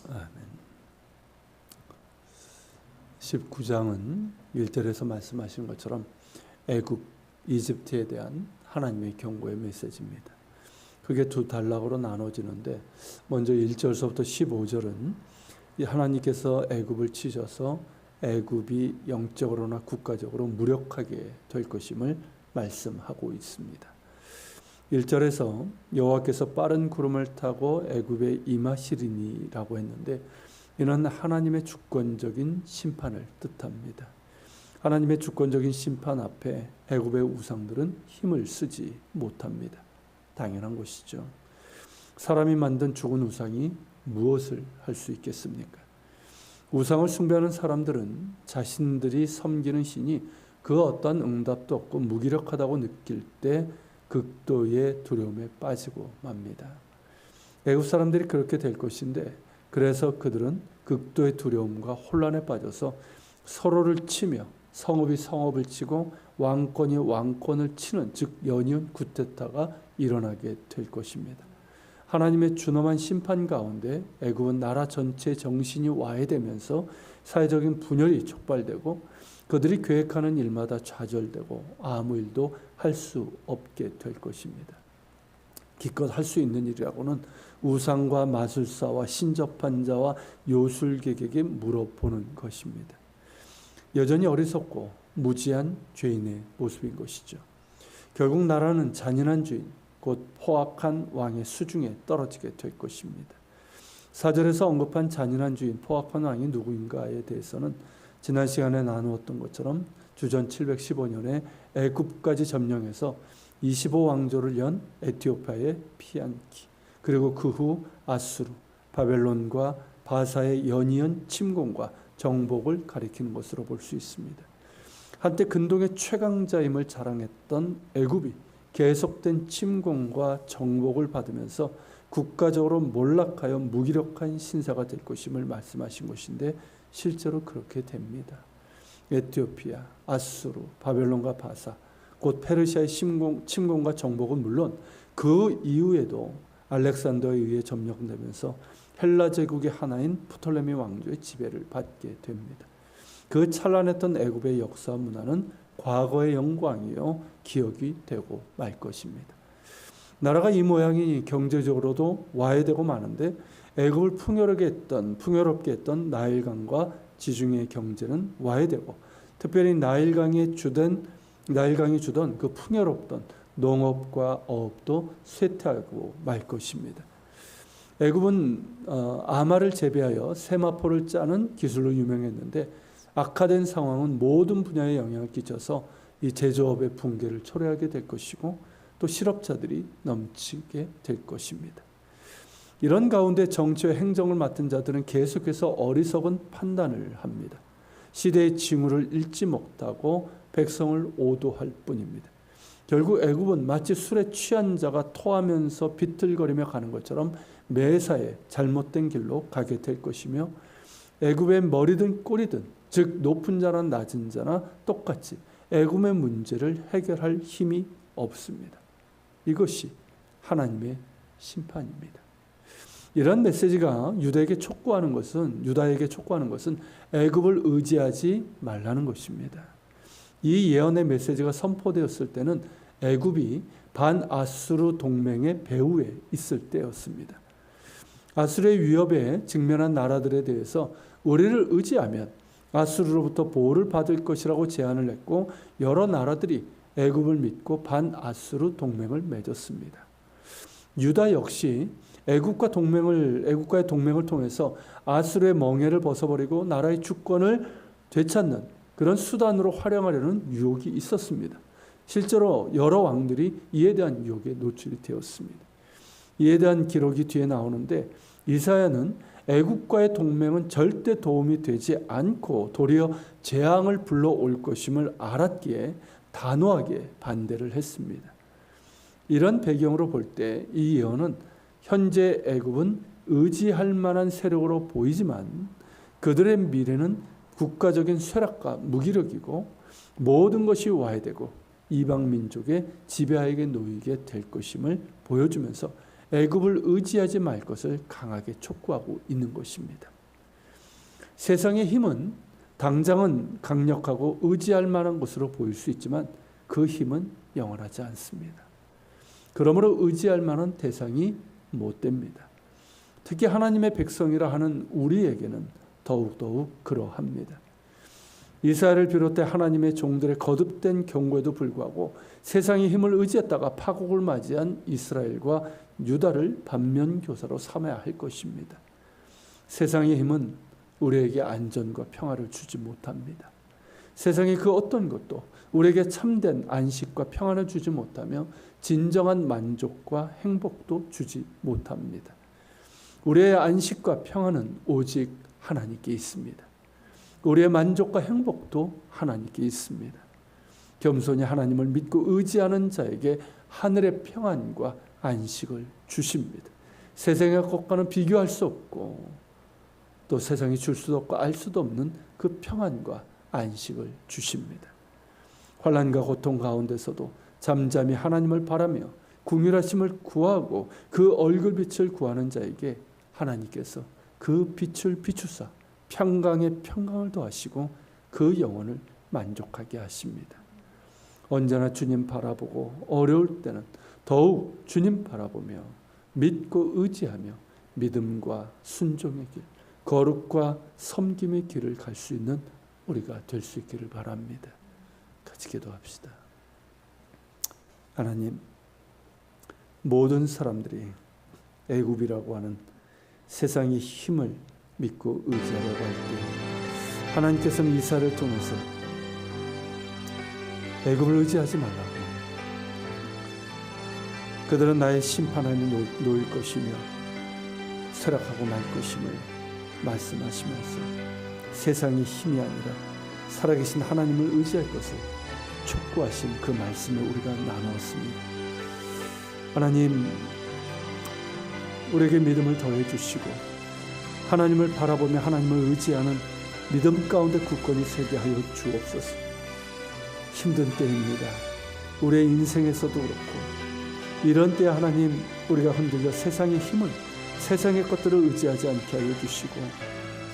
아멘. 19장은 1절에서 말씀하신 것처럼 애굽, 이집트에 대한 하나님의 경고의 메시지입니다. 그게 두 단락으로 나눠지는데 먼저 1절서부터 15절은 하나님께서 애굽을 치셔서 애굽이 영적으로나 국가적으로 무력하게 될 것임을 말씀하고 있습니다. 1절에서 여호와께서 빠른 구름을 타고 애굽에 임하시리니라고 했는데 이는 하나님의 주권적인 심판을 뜻합니다. 하나님의 주권적인 심판 앞에 애굽의 우상들은 힘을 쓰지 못합니다. 당연한 것이죠. 사람이 만든 죽은 우상이 무엇을 할 수 있겠습니까? 우상을 숭배하는 사람들은 자신들이 섬기는 신이 그 어떠한 응답도 없고 무기력하다고 느낄 때 극도의 두려움에 빠지고 맙니다. 애굽 사람들이 그렇게 될 것인데 그래서 그들은 극도의 두려움과 혼란에 빠져서 서로를 치며 성읍이 성읍을 치고 왕권이 왕권을 치는 즉 연이은 쿠데타가 일어나게 될 것입니다. 하나님의 준엄한 심판 가운데 애굽은 나라 전체의 정신이 와해되면서 사회적인 분열이 촉발되고 그들이 계획하는 일마다 좌절되고 아무 일도 할 수 없게 될 것입니다. 기껏 할 수 있는 일이라고는 우상과 마술사와 신접한 자와 요술객에게 물어보는 것입니다. 여전히 어리석고 무지한 죄인의 모습인 것이죠. 결국 나라는 잔인한 주인, 곧 포악한 왕의 수중에 떨어지게 될 것입니다. 4절에서 언급한 잔인한 주인, 포악한 왕이 누구인가에 대해서는 지난 시간에 나누었던 것처럼 주전 715년에 애굽까지 점령해서 25왕조를 연 에티오피아의 피안키, 그리고 그 후 아수르, 바벨론과 바사의 연이은 침공과 정복을 가리키는 것으로 볼 수 있습니다. 한때 근동의 최강자임을 자랑했던 애굽이 계속된 침공과 정복을 받으면서 국가적으로 몰락하여 무기력한 신사가 될 것임을 말씀하신 것인데 실제로 그렇게 됩니다. 에티오피아, 아수르, 바벨론과 바사, 곧 페르시아의 침공과 정복은 물론 그 이후에도 알렉산더에 의해 점령되면서 헬라 제국의 하나인 프톨레미 왕조의 지배를 받게 됩니다. 그 찬란했던 애굽의 역사와 문화는 과거의 영광이요 기억이 되고 말 것입니다. 나라가 이 모양이 경제적으로도 와해되고 마는데 애굽을 풍요롭게 했던 나일강과 지중해 경제는 와해되고 특별히 나일강이 주던 그 풍요롭던 농업과 어업도 쇠퇴하고 말 것입니다. 애굽은 아마를 재배하여 세마포를 짜는 기술로 유명했는데 악화된 상황은 모든 분야에 영향을 끼쳐서 이 제조업의 붕괴를 초래하게 될 것이고 또 실업자들이 넘치게 될 것입니다. 이런 가운데 정치와 행정을 맡은 자들은 계속해서 어리석은 판단을 합니다. 시대의 징후를 읽지 못하고 백성을 오도할 뿐입니다. 결국 애굽은 마치 술에 취한 자가 토하면서 비틀거리며 가는 것처럼 매사에 잘못된 길로 가게 될 것이며 애굽의 머리든 꼬리든 즉 높은 자나 낮은 자나 똑같이 애굽의 문제를 해결할 힘이 없습니다. 이것이 하나님의 심판입니다. 이런 메시지가 유다에게 촉구하는 것은 애굽을 의지하지 말라는 것입니다. 이 예언의 메시지가 선포되었을 때는 애굽이 반아수르 동맹의 배후에 있을 때였습니다. 아수르의 위협에 직면한 나라들에 대해서 우리를 의지하면 아수르로부터 보호를 받을 것이라고 제안을 했고 여러 나라들이 애굽을 믿고 반아수르 동맹을 맺었습니다. 유다 역시 애굽과의 동맹을 통해서 아수르의 멍에를 벗어버리고 나라의 주권을 되찾는 그런 수단으로 활용하려는 유혹이 있었습니다. 실제로 여러 왕들이 이에 대한 유혹에 노출이 되었습니다. 이에 대한 기록이 뒤에 나오는데 이사야는 애굽과의 동맹은 절대 도움이 되지 않고 도리어 재앙을 불러올 것임을 알았기에 단호하게 반대를 했습니다. 이런 배경으로 볼 때 이 예언은 현재 애굽은 의지할 만한 세력으로 보이지만 그들의 미래는 국가적인 쇠락과 무기력이고 모든 것이 와해되고 이방 민족의 지배하에게 놓이게 될 것임을 보여주면서 애굽을 의지하지 말 것을 강하게 촉구하고 있는 것입니다. 세상의 힘은 당장은 강력하고 의지할 만한 것으로 보일 수 있지만 그 힘은 영원하지 않습니다. 그러므로 의지할 만한 대상이 못 됩니다. 특히 하나님의 백성이라 하는 우리에게는 더욱더욱 그러합니다. 이스라엘을 비롯해 하나님의 종들의 거듭된 경고에도 불구하고 세상의 힘을 의지했다가 파국을 맞이한 이스라엘과 유다를 반면교사로 삼아야 할 것입니다. 세상의 힘은 우리에게 안전과 평화를 주지 못합니다. 세상의 그 어떤 것도 우리에게 참된 안식과 평안을 주지 못하며 진정한 만족과 행복도 주지 못합니다. 우리의 안식과 평안은 오직 하나님께 있습니다. 우리의 만족과 행복도 하나님께 있습니다. 겸손히 하나님을 믿고 의지하는 자에게 하늘의 평안과 안식을 주십니다. 세상의 것과는 비교할 수 없고 또 세상이 줄 수도 없고 알 수도 없는 그 평안과 안식을 주십니다. 환난과 고통 가운데서도 잠잠히 하나님을 바라며 긍휼하심을 구하고 그 얼굴빛을 구하는 자에게 하나님께서 그 빛을 비추사 평강에 평강을 더하시고 그 영혼을 만족하게 하십니다. 언제나 주님 바라보고 어려울 때는 더욱 주님 바라보며 믿고 의지하며 믿음과 순종의 길, 거룩과 섬김의 길을 갈 수 있는 우리가 될 수 있기를 바랍니다. 같이 기도합시다. 하나님, 모든 사람들이 애굽이라고 하는 세상의 힘을 믿고 의지하려고 할 때 하나님께서는 이스라엘을 통해서 애굽을 의지하지 말라고, 그들은 나의 심판 안에 놓일 것이며 쇠락하고 말 것임을 말씀하시면서 세상의 힘이 아니라 살아계신 하나님을 의지할 것을 촉구하신 그 말씀을 우리가 나누었습니다. 하나님, 우리에게 믿음을 더해 주시고 하나님을 바라보며 하나님을 의지하는 믿음 가운데 굳건히 서게 하여 주옵소서. 힘든 때입니다. 우리의 인생에서도 그렇고 이런 때에 하나님, 우리가 흔들려 세상의 힘을, 세상의 것들을 의지하지 않게 하여 주시고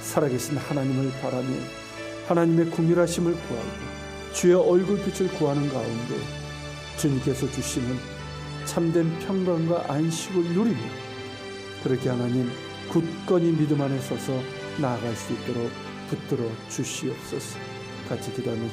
살아계신 하나님을 바라며 하나님의 긍휼하심을 구하고 주의 얼굴빛을 구하는 가운데 주님께서 주시는 참된 평강과 안식을 누리며 그렇게 하나님 굳건히 믿음 안에 서서 나아갈 수 있도록 붙들어 주시옵소서. 같이 기도하며